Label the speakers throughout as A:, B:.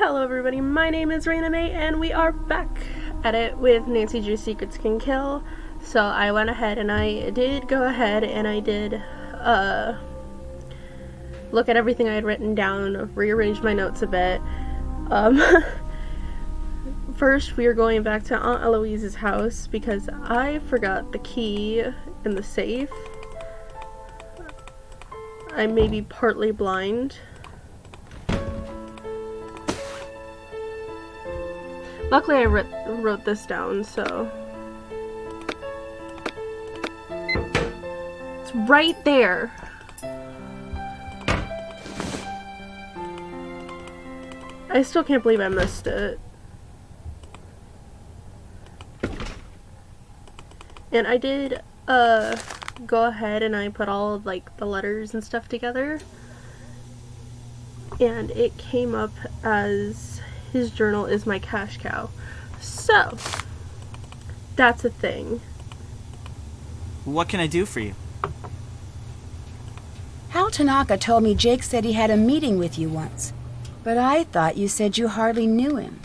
A: Hello everybody, my name is Raina May and we are back at it with Nancy Drew's Secrets Can Kill. So I went ahead and I did look at everything I had written down, rearrange my notes a bit. First we are going back to Aunt Eloise's house because I forgot the key in the safe. I may be partly blind. Luckily I wrote this down, so... It's right there! I still can't believe I missed it. And I did, go ahead and I put all of, like, the letters and stuff together. And it came up as... his journal is my cash cow. So, that's a thing.
B: What can I do for you?
C: Hal Tanaka told me Jake said he had a meeting with you once. But I thought you said you hardly knew him.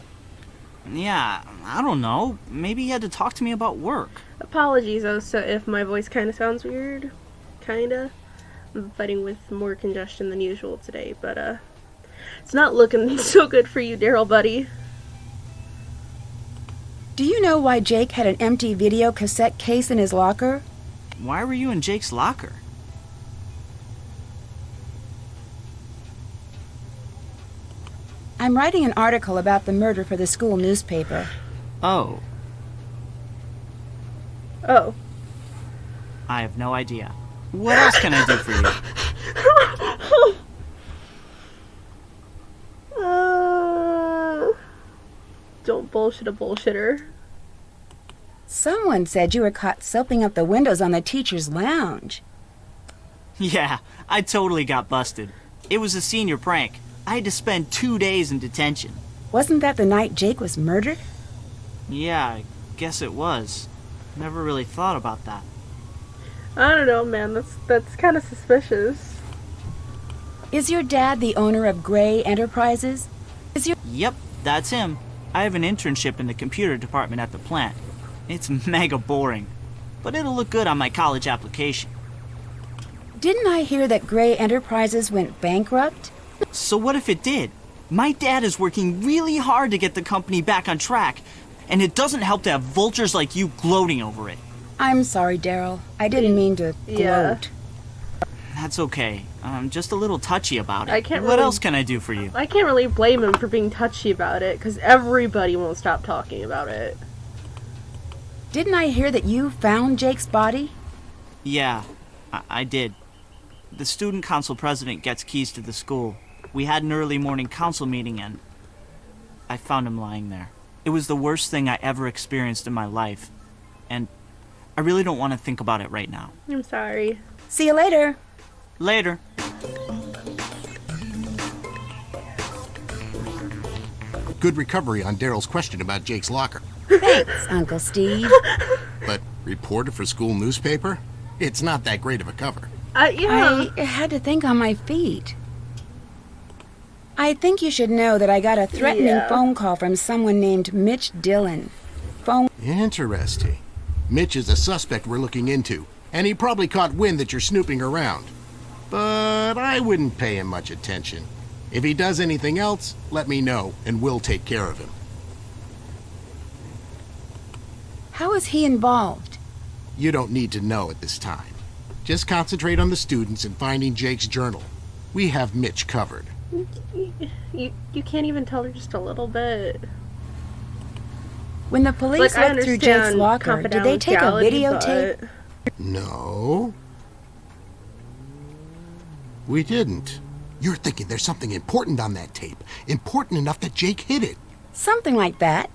B: Yeah, I don't know. Maybe he had to talk to me about work.
A: Apologies also if my voice kind of sounds weird. Kinda. I'm fighting with more congestion than usual today, but it's not looking so good for you, Daryl, buddy.
C: Do you know why Jake had an empty video cassette case in his locker?
B: Why were you in Jake's locker?
C: I'm writing an article about the murder for the school newspaper.
B: Oh.
A: Oh.
B: I have no idea. What else can I do for you?
A: Don't bullshit a bullshitter.
C: Someone said you were caught soaping up the windows on the teacher's lounge.
B: Yeah, I totally got busted. It was a senior prank. I had to spend 2 days in detention.
C: Wasn't that the night Jake was murdered?
B: Yeah, I guess it was. Never really thought about that.
A: I don't know, man. That's kind of suspicious.
C: Is your dad the owner of Gray Enterprises?
B: Yep, that's him. I have an internship in the computer department at the plant. It's mega boring, but it'll look good on my college application.
C: Didn't I hear that Gray Enterprises went bankrupt?
B: So what if it did? My dad is working really hard to get the company back on track, and it doesn't help to have vultures like you gloating over it.
C: I'm sorry, Daryl. I didn't mean to gloat.
A: Yeah.
B: That's okay. I'm just a little touchy about it.
A: What
B: really... else can I do for you?
A: I can't really blame him for being touchy about it, because everybody won't stop talking about it.
C: Didn't I hear that you found Jake's body?
B: Yeah, I did. The student council president gets keys to the school. We had an early morning council meeting and I found him lying there. It was the worst thing I ever experienced in my life. And I really don't want to think about it right now.
A: I'm sorry.
C: See you later.
B: Later.
D: Good recovery on Daryl's question about Jake's locker.
C: Thanks, Uncle Steve.
D: But reporter for school newspaper? It's not that great of a cover.
A: Yeah.
C: I had to think on my feet. I think you should know that I got a threatening phone call from someone named Mitch Dillon.
D: Interesting. Mitch is a suspect we're looking into, and he probably caught wind that you're snooping around. But I wouldn't pay him much attention. If he does anything else, let me know, and we'll take care of him.
C: How is he involved?
D: You don't need to know at this time. Just concentrate on the students and finding Jake's journal. We have Mitch covered.
A: You can't even tell her just a little bit.
C: When the police looked through Jake's locker, did they take a videotape?
D: No. We didn't. You're thinking there's something important on that tape. Important enough that Jake hid it.
C: Something like that.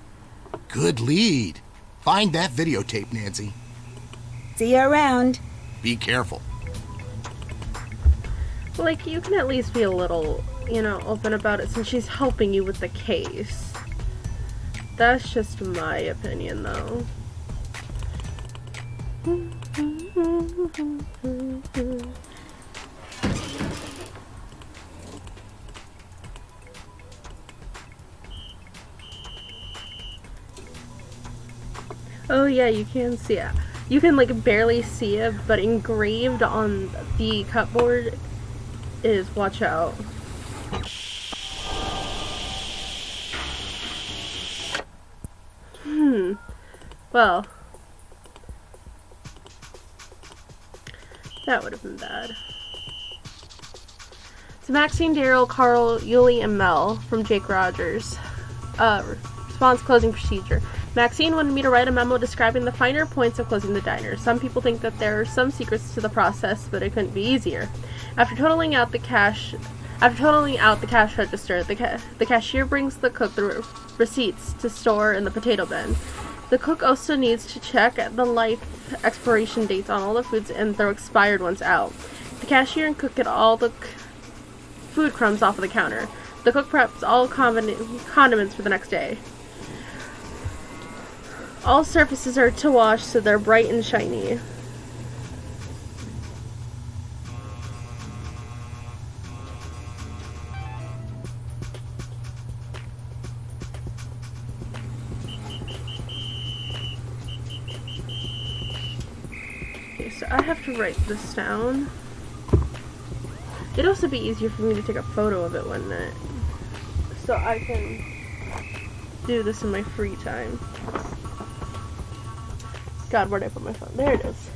D: Good lead. Find that videotape, Nancy.
C: See you around.
D: Be careful.
A: Like, you can at least be a little, open about it since she's helping you with the case. That's just my opinion, though. Oh yeah, you can see it. You can like barely see it, but engraved on the cupboard is "Watch out." Well, that would have been bad. So Maxine, Daryl, Carl, Yuli, and Mel from Jake Rogers. Response closing procedure. Maxine wanted me to write a memo describing the finer points of closing the diner. Some people think that there are some secrets to the process, but it couldn't be easier. After totaling out the cash register, the cashier brings the cook the receipts to store in the potato bin. The cook also needs to check the life expiration dates on all the foods and throw expired ones out. The cashier and cook get all the food crumbs off of the counter. The cook preps all condiments for the next day. All surfaces are to wash so they're bright and shiny. Okay, so I have to write this down. It'd also be easier for me to take a photo of it, wouldn't it? So I can do this in my free time. God, where'd I put my phone? There it is.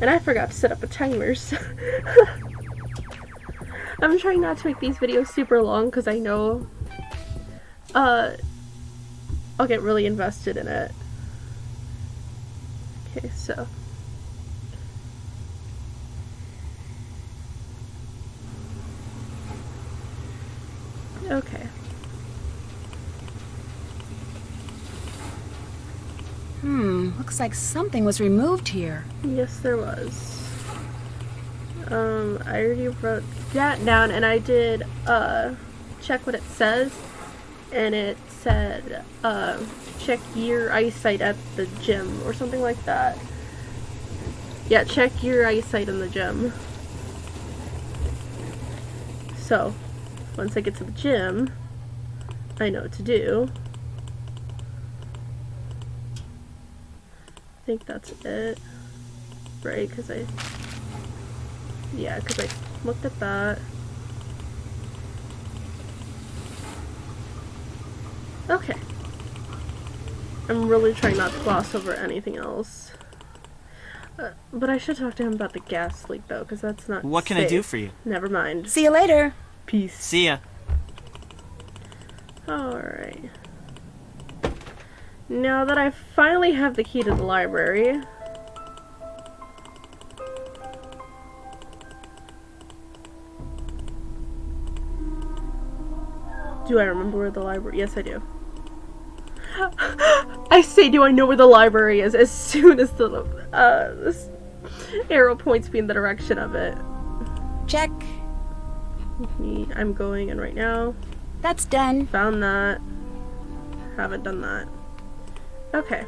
A: And I forgot to set up a timer, so I'm trying not to make these videos super long because I know I'll get really invested in it. Okay, so okay.
C: Looks like something was removed here.
A: Yes, there was. I already wrote that down, and I did check what it says, and it said check your eyesight at the gym or something like that. Yeah, check your eyesight in the gym. So once I get to the gym, I know what to do. I think that's it, right? Because I looked at that. Okay. I'm really trying not to gloss over anything else. But I should talk to him about the gas leak, though, because that's not
B: What can I do for you?
A: Never mind.
C: See you later.
A: Peace.
B: See ya.
A: Alright. Now that I finally have the key to the library, do I remember where the library? Yes, I do. I say, do I know where the library is as soon as the this arrow points me in the direction of it.
C: Check.
A: I'm going in right now.
C: That's done.
A: Found that. Haven't done that. Okay.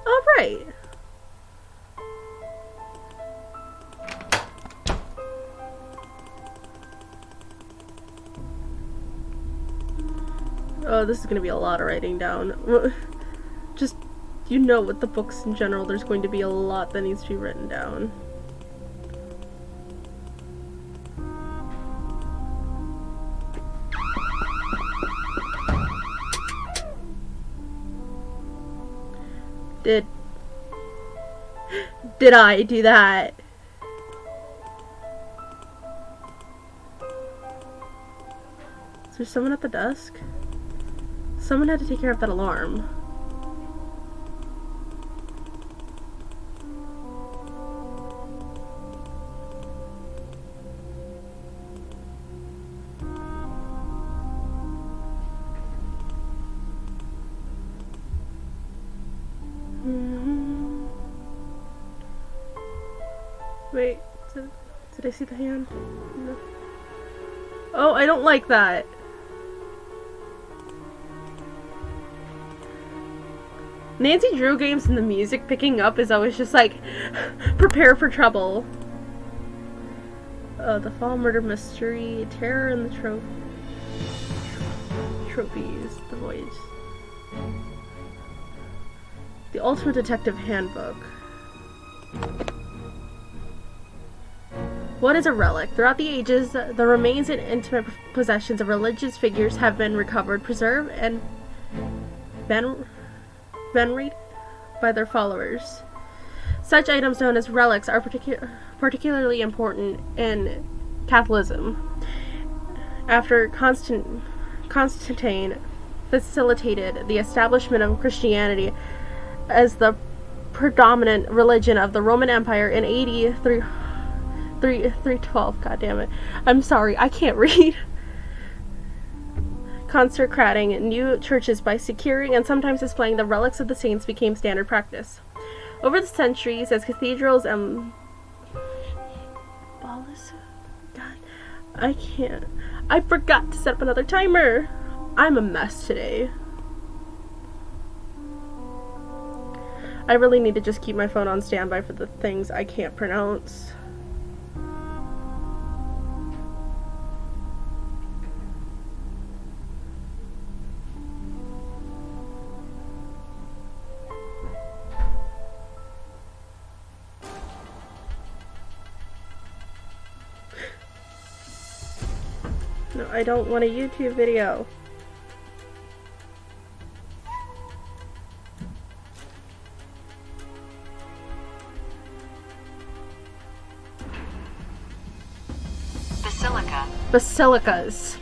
A: Alright. Oh, this is gonna be a lot of writing down. Just, you know, with the books in general, there's going to be a lot that needs to be written down. Did I do that? Is there someone at the desk? Someone had to take care of that alarm. Wait, did I see the hand? No. Oh, I don't like that. Nancy Drew games and the music picking up is always just like, prepare for trouble. The fall murder mystery, terror in the trophies, the voice. The Ultimate Detective Handbook. What is a relic? Throughout the ages, the remains and intimate possessions of religious figures have been recovered, preserved, and venerated by their followers. Such items known as relics are particularly important in Catholicism. After Constantine facilitated the establishment of Christianity as the predominant religion of the Roman Empire in AD 312. God damn it. I'm sorry, I can't read. Consecrating new churches by securing and sometimes displaying the relics of the saints became standard practice. Over the centuries, as cathedrals and God, I forgot to set up another timer. I'm a mess today. I really need to just keep my phone on standby for the things I can't pronounce. No, I don't want a YouTube video. Basilicas.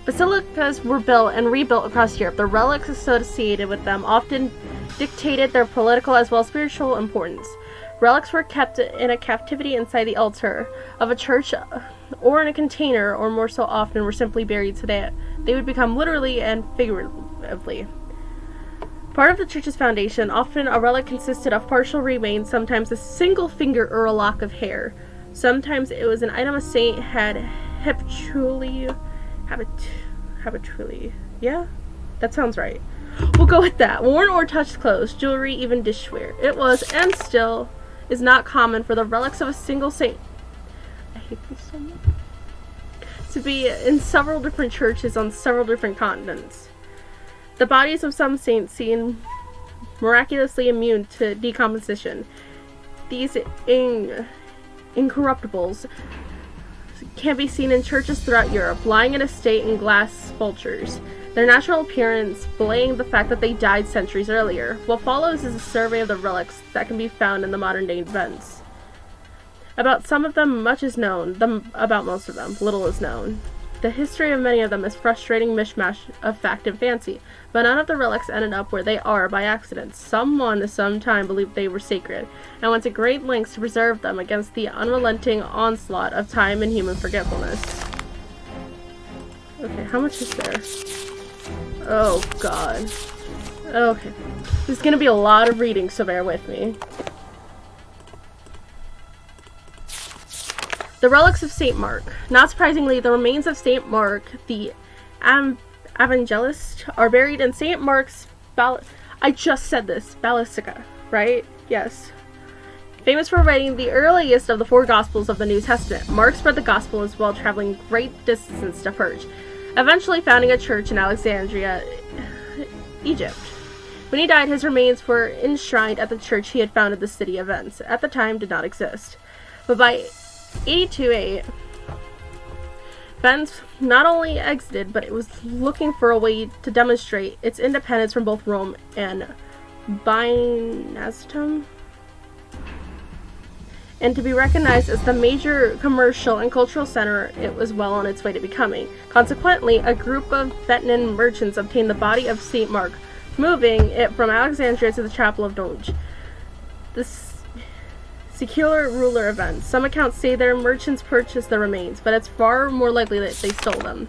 A: Basilicas were built and rebuilt across Europe. The relics associated with them often dictated their political as well as spiritual importance. Relics were kept in a captivity inside the altar of a church or in a container, or more so often were simply buried so that they would become literally and figuratively part of the church's foundation. Often a relic consisted of partial remains, sometimes a single finger or a lock of hair. Sometimes it was an item a saint had habitually, yeah, that sounds right. We'll go with that. Worn or touched clothes, jewelry, even dishware. It was, and still is not common for the relics of a single saint, I hate this so much, to be in several different churches on several different continents. The bodies of some saints seem miraculously immune to decomposition. These incorruptibles can be seen in churches throughout Europe, lying in a state in glass sculptures, their natural appearance belaying the fact that they died centuries earlier. What follows is a survey of the relics that can be found in the modern-day events. About some of them, much is known. About most of them, little is known. The history of many of them is frustrating mishmash of fact and fancy, but none of the relics ended up where they are by accident. Someone sometime believed they were sacred, and went to great lengths to preserve them against the unrelenting onslaught of time and human forgetfulness. Okay, how much is there? Oh, God. Okay. This is gonna be a lot of reading, so bear with me. The relics of St. Mark. Not surprisingly, the remains of St. Mark, the evangelist, are buried in St. Mark's I just said this. Basilica, right? Yes. Famous for writing the earliest of the 4 Gospels of the New Testament, Mark spread the Gospel as well, traveling great distances to preach, eventually founding a church in Alexandria, Egypt. When he died, his remains were enshrined at the church he had founded. The city events at the time did not exist. But by 82 Venice not only exited, but it was looking for a way to demonstrate its independence from both Rome and Byzantium, and to be recognized as the major commercial and cultural center it was well on its way to becoming. Consequently, a group of Venetian merchants obtained the body of St. Mark, moving it from Alexandria to the chapel of Doge. This secular ruler events. Some accounts say their merchants purchased the remains, but it's far more likely that they stole them.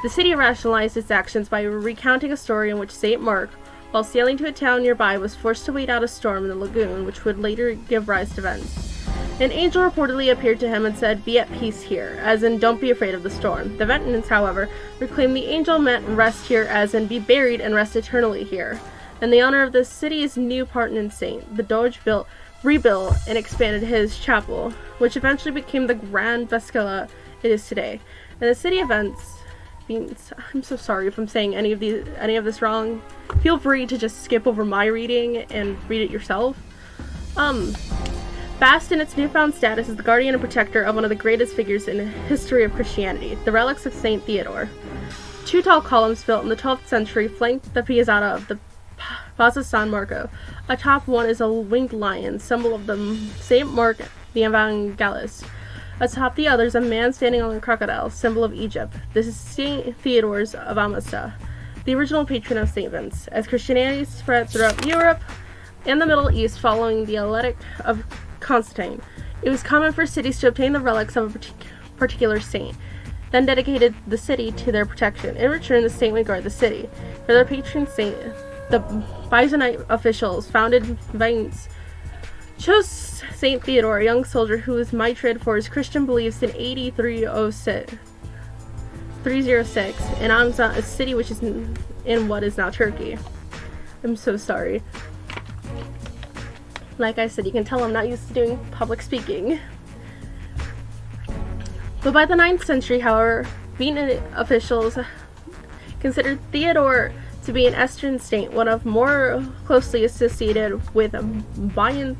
A: The city rationalized its actions by recounting a story in which St. Mark, while sailing to a town nearby, was forced to wait out a storm in the lagoon, which would later give rise to events. An angel reportedly appeared to him and said, "Be at peace here," as in, don't be afraid of the storm. The Venetians, however, proclaimed the angel meant rest here, as in, be buried and rest eternally here. In the honor of the city's new patron saint, the Doge rebuilt and expanded his chapel, which eventually became the Grand Basilica it is today. And the city events, I'm so sorry if I'm saying any of this wrong. feel free to just skip over my reading and read it yourself. Basked in its newfound status as the guardian and protector of one of the greatest figures in the history of Christianity, the relics of St Theodore. 2 tall columns built in the 12th century flanked the piazzetta of the Piazza San Marco. Atop one is a winged lion, symbol of the Saint Mark the Evangelist. Atop the other is a man standing on a crocodile, symbol of Egypt. This is St Theodore's of Amasta, the original patron of St. Vince. As Christianity spread throughout Europe and the Middle East following the Edict of Constantine, it was common for cities to obtain the relics of a particular saint, then dedicated the city to their protection. In return, the saint would guard the city. For their patron saint, the Byzantine officials founded Vines chose St. Theodore, a young soldier who was mitred for his Christian beliefs in AD 306 in Amza, a city which is in what is now Turkey. I'm so sorry. Like I said, you can tell I'm not used to doing public speaking. But by the 9th century, however, Venetian officials considered Theodore to be an Eastern saint, one of more closely associated with Byzantium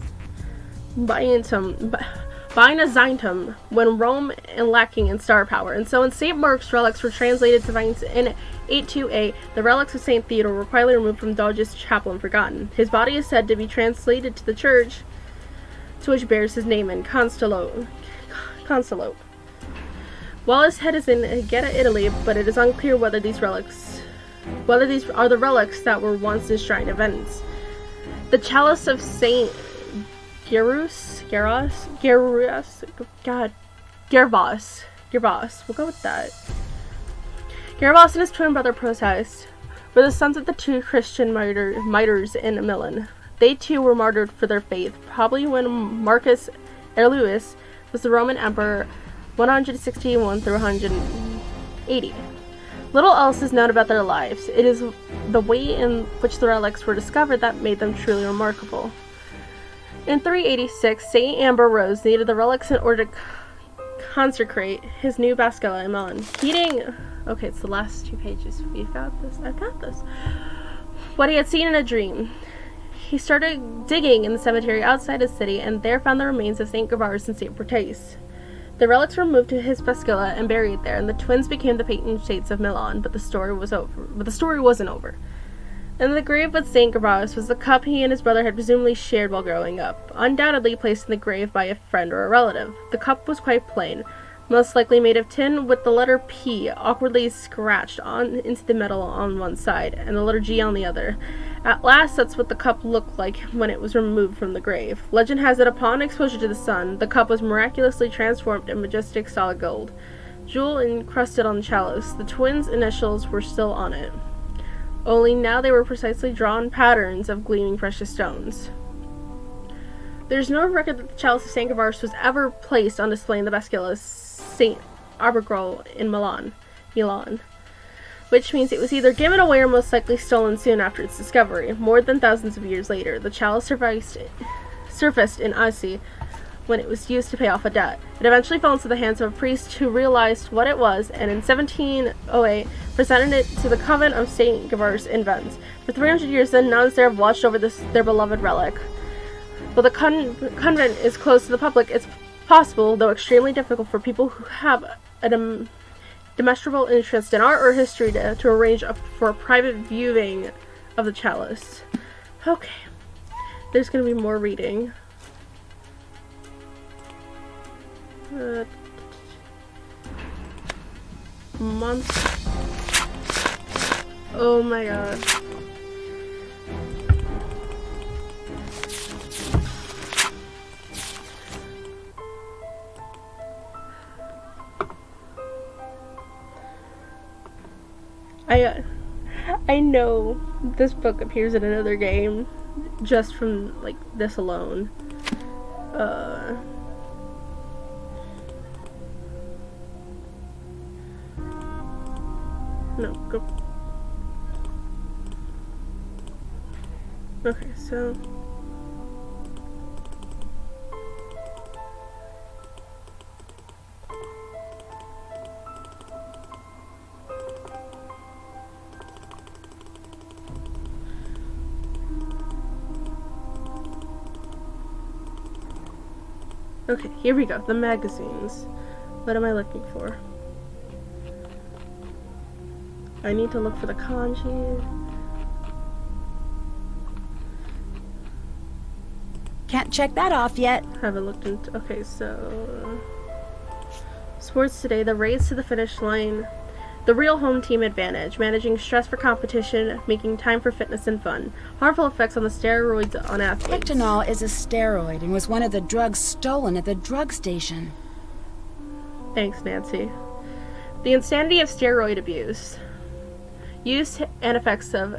A: when Rome and lacking in star power. And so when St. Mark's relics were translated to Vines in 828, the relics of St. Theodore were quietly removed from Doge's chapel and forgotten. His body is said to be translated to the church to which bears his name in Constantinople. While his head is in Gaeta, Italy, but it is unclear whether these are the relics that were once enshrined in Venice. The chalice of Saint Gervas, we'll go with that. Gervas and his twin brother Protas were the sons of the 2 Christian martyrs in Milan. They too were martyred for their faith, probably when Marcus Aurelius was the Roman emperor 161 through 180. Little else is known about their lives. It is the way in which the relics were discovered that made them truly remarkable. In 386, St. Ambrose needed the relics in order to consecrate his new basilica in Milan. Okay, it's the last 2 pages. We've got this. I've got this. What he had seen in a dream. He started digging in the cemetery outside his city and there found the remains of St. Gervas and St. Protais. The relics were moved to his basilica and buried there, and the twins became the patron saints of Milan, but the story wasn't over. In the grave with St. Gervas was the cup he and his brother had presumably shared while growing up, undoubtedly placed in the grave by a friend or a relative. The cup was quite plain, most likely made of tin with the letter P awkwardly scratched into the metal on one side, and the letter G on the other. At last, that's what the cup looked like when it was removed from the grave. Legend has it upon exposure to the sun, the cup was miraculously transformed in majestic solid gold. Jewel encrusted on the chalice, the twins' initials were still on it. Only now they were precisely drawn patterns of gleaming precious stones. There's no record that the chalice of St. Gervas was ever placed on display in the Basilica St. Arbogro in Milan, which means it was either given away or most likely stolen soon after its discovery. More than thousands of years later, the chalice surfaced in Asti when it was used to pay off a debt. It eventually fell into the hands of a priest who realized what it was, and in 1708 presented it to the convent of St. Gervas in Venice. For 300 years, the nuns there have watched over their beloved relic. While the convent is closed to the public, it's possible, though extremely difficult, for people who have a demonstrable interest in art or history to arrange for a private viewing of the chalice. Okay, there's going to be more reading. Month. Oh my god. I know this book appears in another game just from like this alone. No, go. Okay, so Okay, here we go. The magazines. What am I looking for? I need to look for the kanji.
C: Can't check that off yet.
A: Haven't looked into. Okay, so. Sports today. The race to the finish line. The real home team advantage. Managing stress for competition. Making time for fitness and fun. Harmful effects on the steroids on athletes.
C: Hectanol is a steroid and was one of the drugs stolen at the drug station.
A: Thanks, Nancy. The insanity of steroid abuse. Use and effects of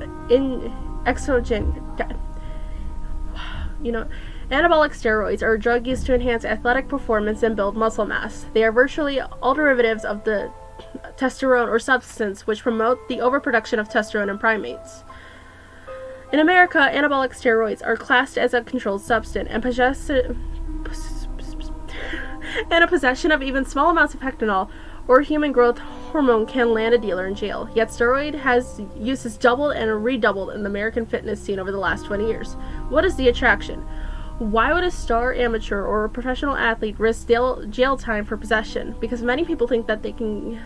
A: anabolic steroids are a drug used to enhance athletic performance and build muscle mass. They are virtually all derivatives of the testosterone or substance which promote the overproduction of testosterone in primates. In America, anabolic steroids are classed as a controlled substance and a possession of even small amounts of hectanol or human growth hormone can land a dealer in jail. Yet steroid use has doubled and redoubled in the American fitness scene over the last 20 years. What is the attraction? Why would a star amateur or a professional athlete risk jail time for possession? Because many people think they can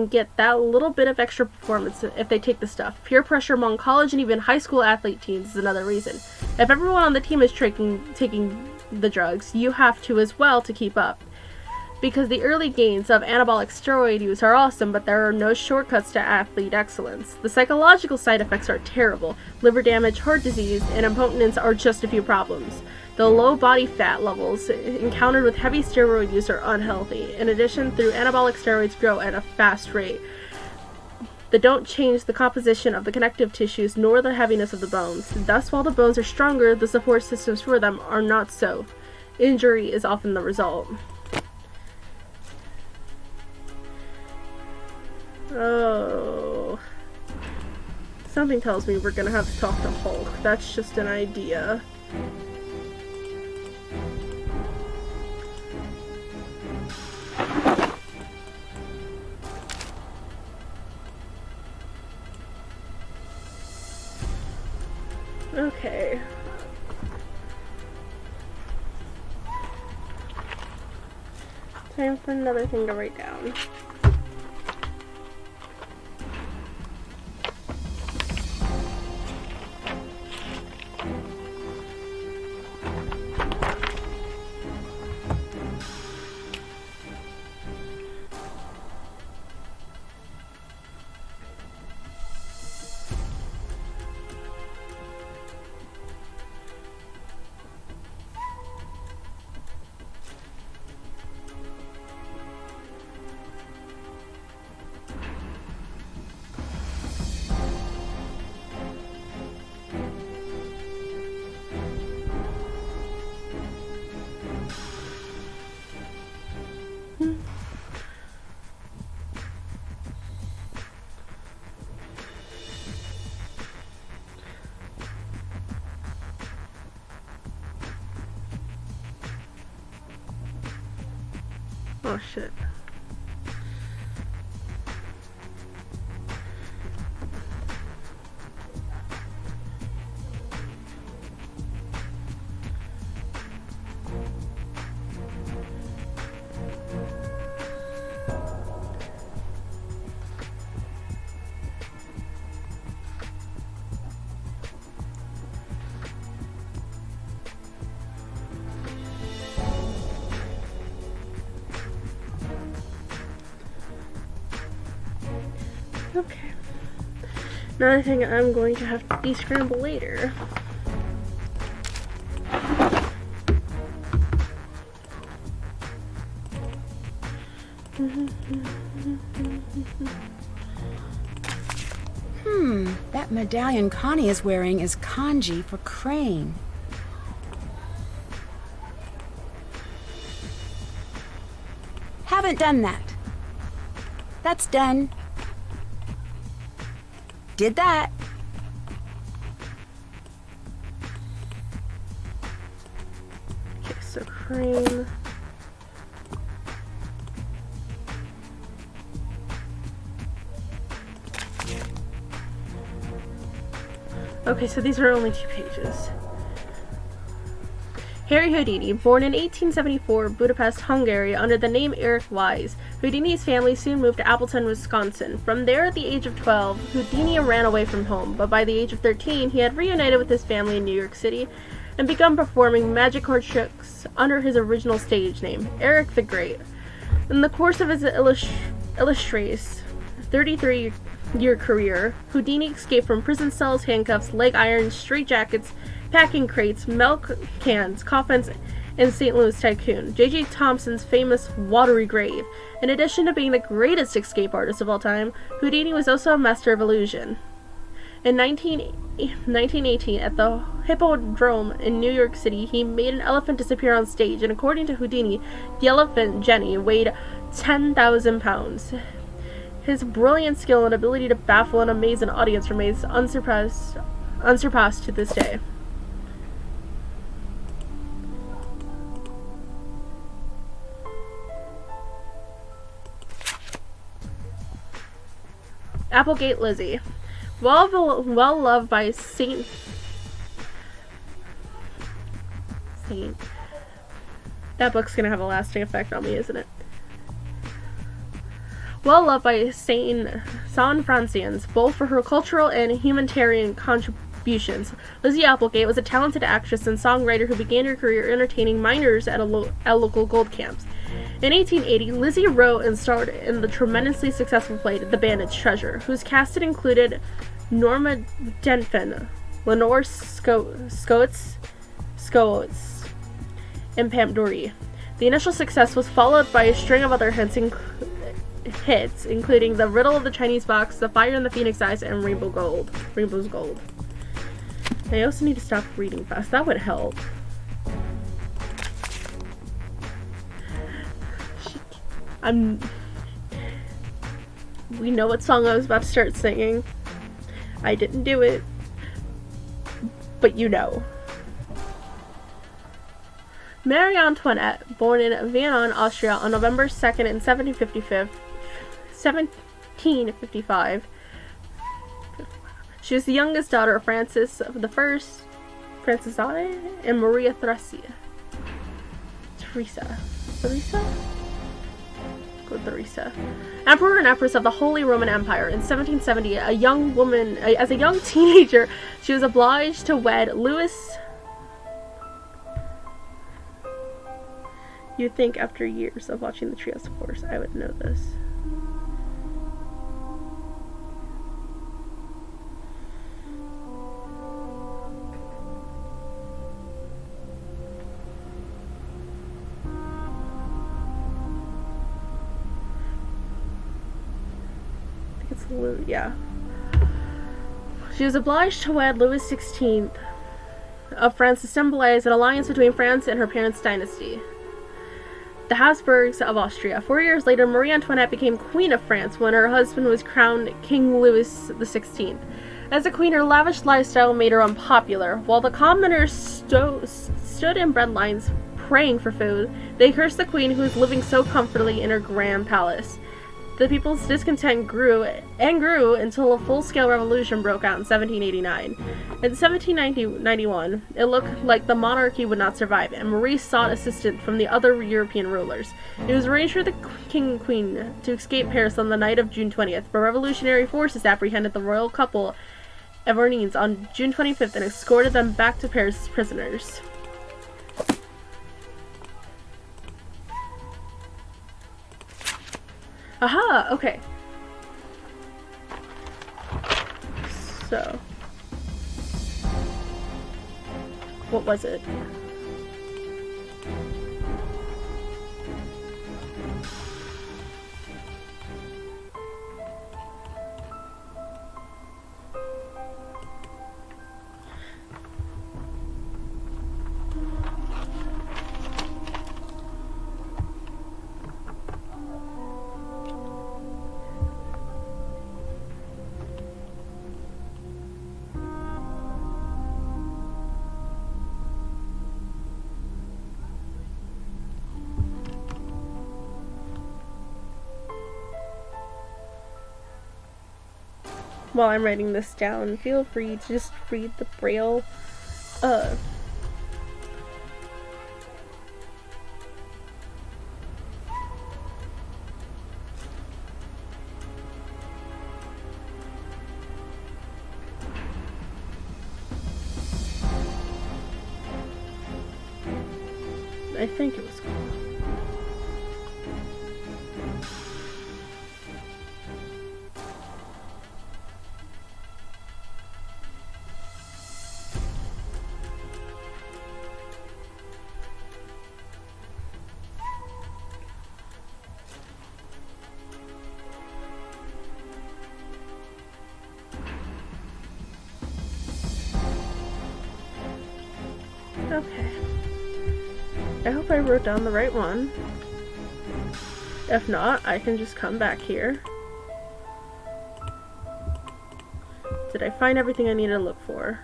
A: get that little bit of extra performance if they take the stuff. Peer pressure among college and even high school athlete teams is another reason. If everyone on the team is taking the drugs, you have to as well to keep up. Because the early gains of anabolic steroid use are awesome, but there are no shortcuts to athlete excellence. The psychological side effects are terrible. Liver damage, heart disease, and impotence are just a few problems. The low body fat levels encountered with heavy steroid use are unhealthy. In addition, through anabolic steroids grow at a fast rate. They don't change the composition of the connective tissues nor the heaviness of the bones. Thus, while the bones are stronger, the support systems for them are not so. Injury is often the result. Oh. Something tells me we're gonna have to talk to Hulk. That's just an idea. Okay. Time for another thing to write down. Oh shit. Okay. Another thing I'm going to have to descramble later.
C: That medallion Connie is wearing is kanji for crane. Haven't done that. That's done. Did that.
A: Okay, so crane. Okay, so these are only 2 pages. Harry Houdini, born in 1874, Budapest, Hungary, under the name Eric Wise. Houdini's family soon moved to Appleton, Wisconsin. From there, at the age of 12, Houdini ran away from home, but by the age of 13, he had reunited with his family in New York City and begun performing magic card tricks under his original stage name, Eric the Great. In the course of his illustrious 33-year career, Houdini escaped from prison cells, handcuffs, leg irons, straitjackets, packing crates, milk cans, coffins, and St. Louis tycoon, J.J. Thompson's famous watery grave. In addition to being the greatest escape artist of all time, Houdini was also a master of illusion. In 1918, at the Hippodrome in New York City, he made an elephant disappear on stage, and according to Houdini, the elephant, Jenny, weighed 10,000 pounds. His brilliant skill and ability to baffle and amaze an audience remains unsurpassed to this day. Applegate Lizzie. Well loved by Saint. That book's gonna have a lasting effect on me, isn't it? Well loved by San Francians, both for her cultural and humanitarian contributions. Lizzie Applegate was a talented actress and songwriter who began her career entertaining miners at local gold camps. In 1880, Lizzie wrote and starred in the tremendously successful play The Bandit's Treasure, whose cast included Norma Denfin, Lenore Scots, and Pam Dory. The initial success was followed by a string of other hits, including The Riddle of the Chinese Box, The Fire in the Phoenix Eyes, and Rainbow's Gold. I also need to stop reading fast. That would help. We know what song I was about to start singing. I didn't do it. But you know. Marie Antoinette, born in Vienna, Austria on November 2nd in 1755. She was the youngest daughter of Francis I, and Maria Theresa. Emperor and Empress of the Holy Roman Empire. In 1770, as a young teenager, she was obliged to wed Louis. You'd think after years of watching the Treehouse of Horrors, I would know this. Yeah. She was obliged to wed Louis XVI of France to symbolize an alliance between France and her parents' dynasty, the Habsburgs of Austria. 4 years later, Marie Antoinette became Queen of France when her husband was crowned King Louis XVI. As a queen, her lavish lifestyle made her unpopular. While the commoners stood in bread lines praying for food, they cursed the queen who was living so comfortably in her grand palace. The people's discontent grew until a full-scale revolution broke out in 1789. In 1791, it looked like the monarchy would not survive, and Marie sought assistance from the other European rulers. It was arranged for the king and queen to escape Paris on the night of June 20th, but revolutionary forces apprehended the royal couple at Orleans on June 25th and escorted them back to Paris as prisoners. Aha! Okay. So. What was it? While I'm writing this down, feel free to just read the Braille I think it was cool. Okay. I hope I wrote down the right one. If not, I can just come back here. Did I find everything I need to look for?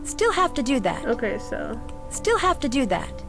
C: Still have to do that.
A: Okay, so...
C: Still have to do that.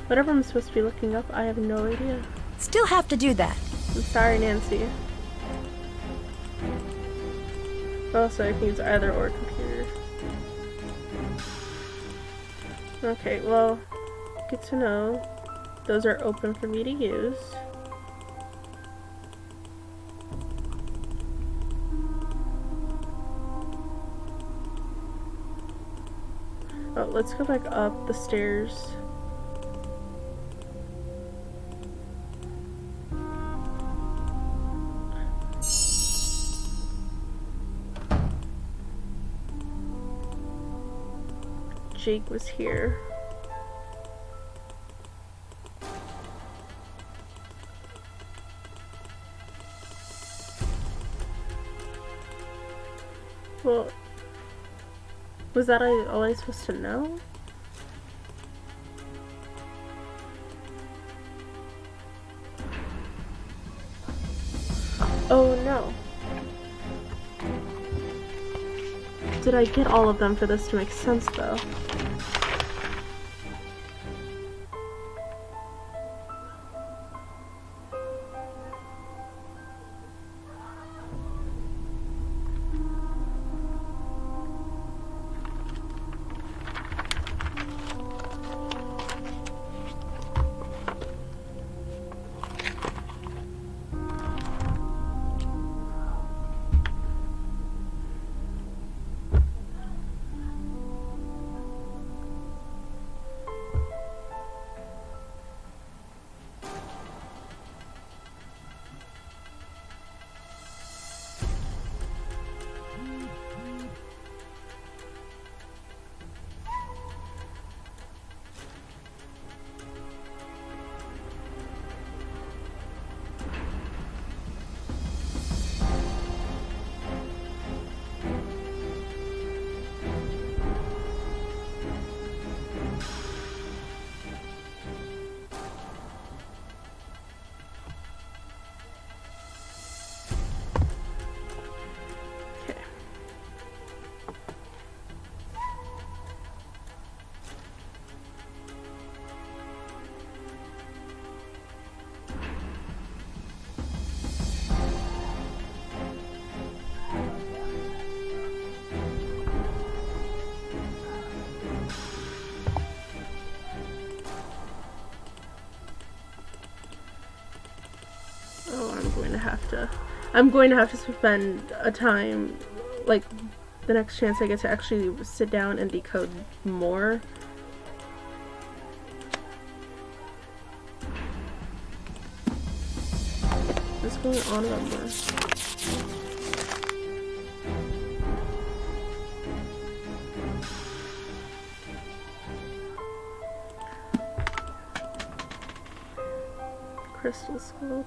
A: Whatever I'm supposed to be looking up, I have no idea.
C: Still have to do that.
A: I'm sorry, Nancy. Also, I can use either or computer. Okay, well, good to know. Those are open for me to use. Oh, let's go back up the stairs. Jake was here. Well, was that all I was supposed to know? Oh no. Did I get all of them for this to make sense though? I'm going to have to spend a time, like, the next chance I get to actually sit down and decode more. What's going on about more? Crystal skull.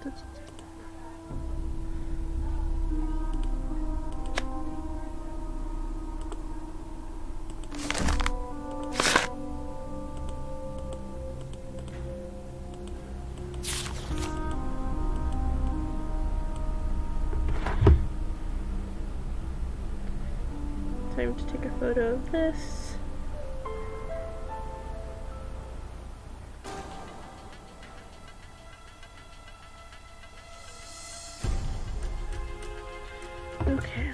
A: photo of this. Okay.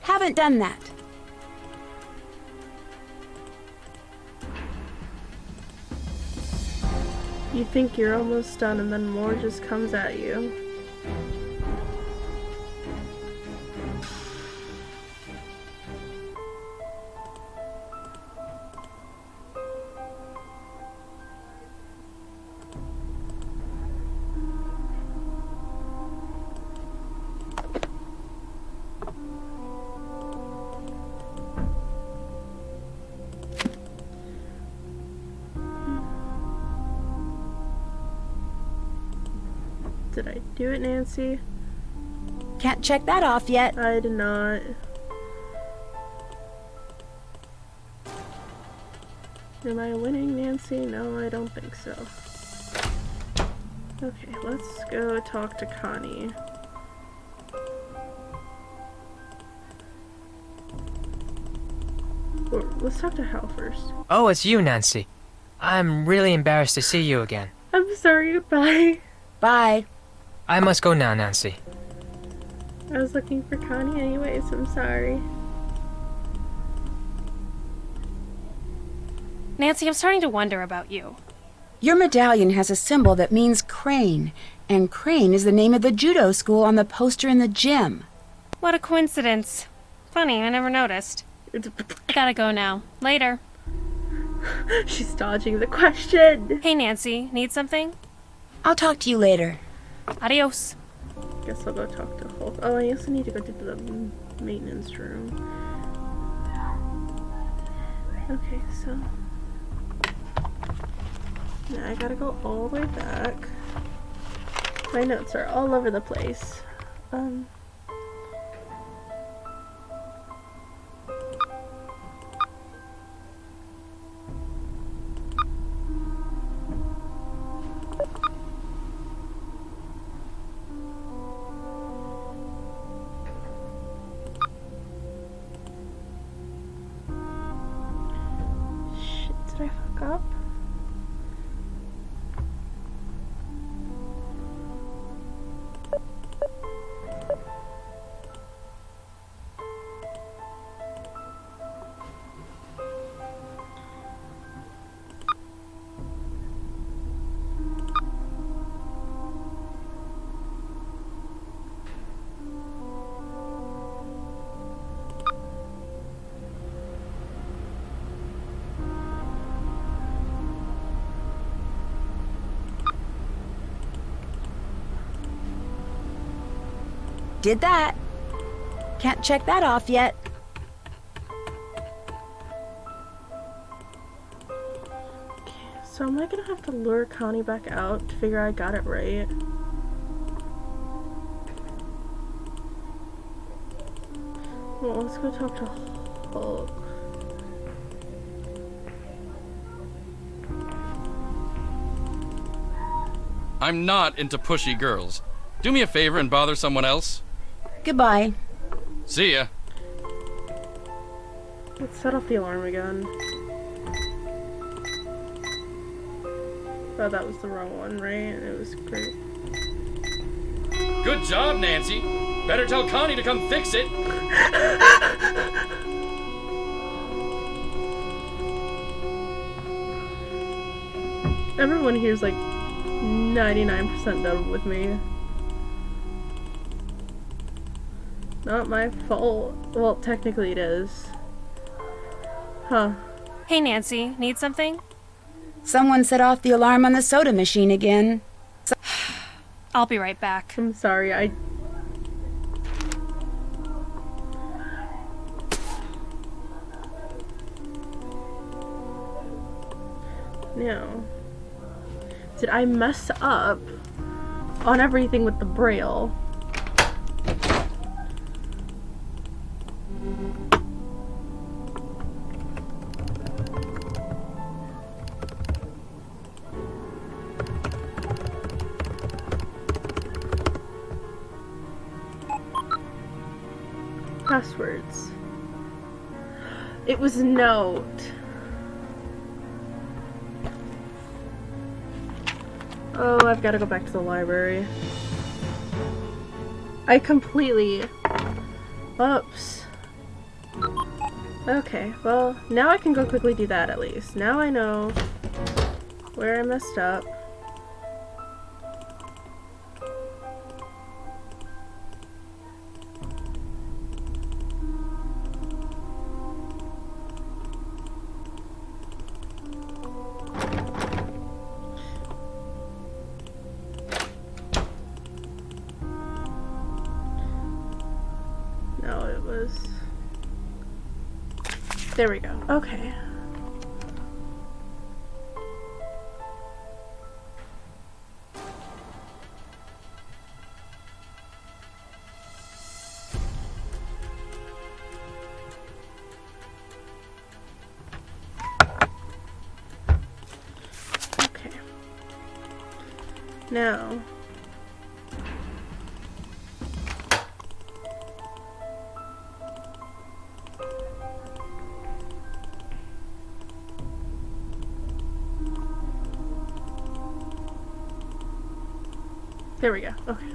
C: Haven't done that.
A: You think you're almost done and then more just comes at you. Did I do it, Nancy?
C: Can't check that off yet.
A: I did not. Am I winning, Nancy? No, I don't think so. Okay, let's go talk to Connie. Or, let's talk to Hal first.
E: Oh, it's you, Nancy. I'm really embarrassed to see you again.
A: I'm sorry, bye.
C: Bye.
E: I must go now, Nancy.
A: I was looking for Connie anyways, I'm sorry.
F: Nancy, I'm starting to wonder about you.
C: Your medallion has a symbol that means crane, and crane is the name of the judo school on the poster in the gym.
F: What a coincidence. Funny, I never noticed. I gotta go now. Later.
A: She's dodging the question.
F: Hey, Nancy, need something?
C: I'll talk to you later.
F: Adios.
A: Guess I'll go talk to Hulk. Oh, I also need to go to the maintenance room. Okay, so... now I gotta go all the way back. My notes are all over the place. Shit, did I fuck up?
C: Did that. Can't check that off yet.
A: So am I gonna have to lure Connie back out to figure I got it right? Well, let's go talk to Hulk.
G: I'm not into pushy girls. Do me a favor and bother someone else.
C: Goodbye.
G: See ya.
A: Let's set off the alarm again. Oh, that was the wrong one, right? It was great.
G: Good job, Nancy. Better tell Connie to come fix it.
A: Everyone here's like 99% done with me. Not my fault. Well, technically it is. Huh.
F: Hey, Nancy, need something?
C: Someone set off the alarm on the soda machine again.
F: I'll be right back.
A: I'm sorry, No. Did I mess up on everything with the Braille? passwords. It was note. Oh, I've got to go back to the library. I completely... Oops. Okay, well, now I can go quickly do that at least. Now I know where I messed up. There we go. Okay. Okay. Now. There we go. Okay.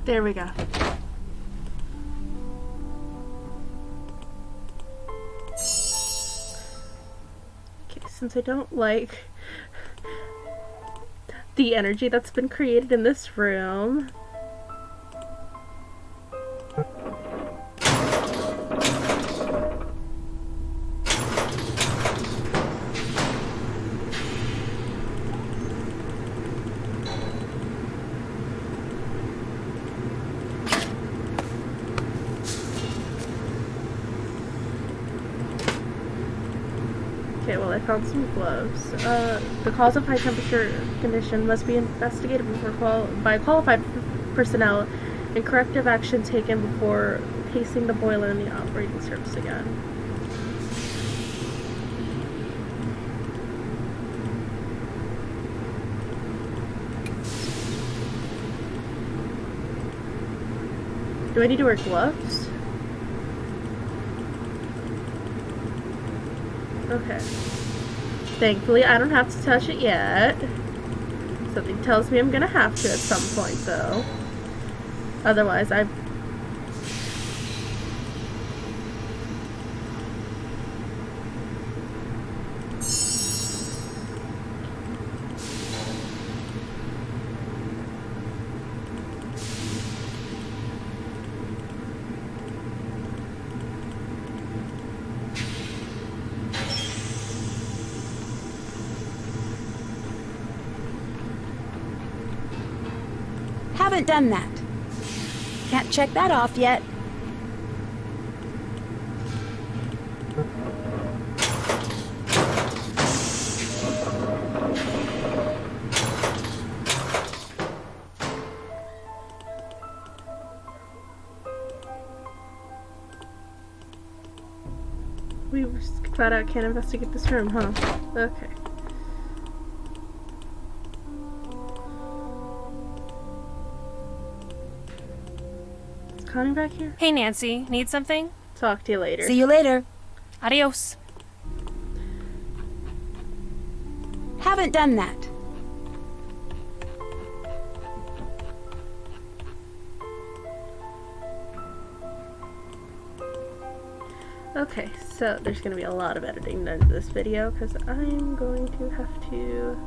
A: There we go. Okay, since I don't like the energy that's been created in this room, I found some gloves. The cause of high temperature condition must be investigated by qualified personnel and corrective action taken before placing the boiler in the operating service again. Do I need to wear gloves? Okay. Thankfully, I don't have to touch it yet. Something tells me I'm gonna have to at some point, though. Otherwise, I...
C: Haven't done that. Can't check that off yet.
A: We flat out can't investigate this room, huh? Okay. Connie back here?
F: Hey, Nancy. Need something?
A: Talk to you later.
C: See you later.
F: Adios.
C: Haven't done that.
A: Okay, so there's going to be a lot of editing done to this video because I'm going to have to...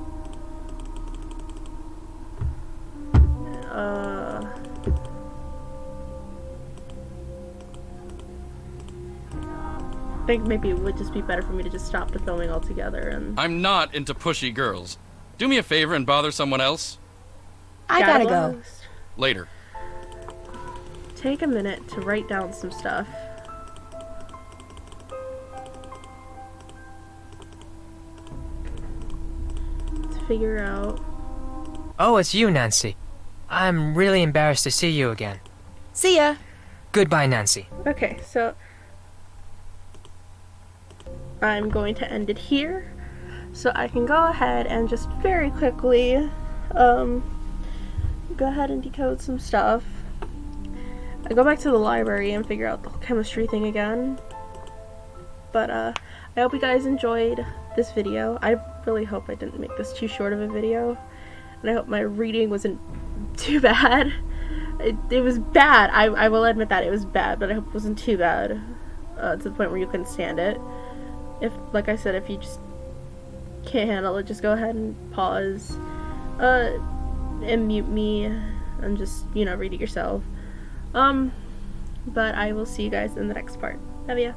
A: I think maybe it would just be better for me to just stop the filming altogether and...
G: I'm not into pushy girls. Do me a favor and bother someone else.
C: I gotta go.
G: Later.
A: Take a minute to write down some stuff. To figure out...
E: Oh, it's you, Nancy. I'm really embarrassed to see you again.
C: See ya.
E: Goodbye, Nancy.
A: Okay, so... I'm going to end it here. so I can go ahead and just very quickly go ahead and decode some stuff. I go back to the library and figure out the chemistry thing again. But I hope you guys enjoyed this video. I really hope I didn't make this too short of a video, and I hope my reading wasn't too bad. It was bad, I will admit that it was bad, but I hope it wasn't too bad to the point where you couldn't stand it. If, like I said, if you just can't handle it, just go ahead and pause and mute me and just, you know, read it yourself. But I will see you guys in the next part. Love ya.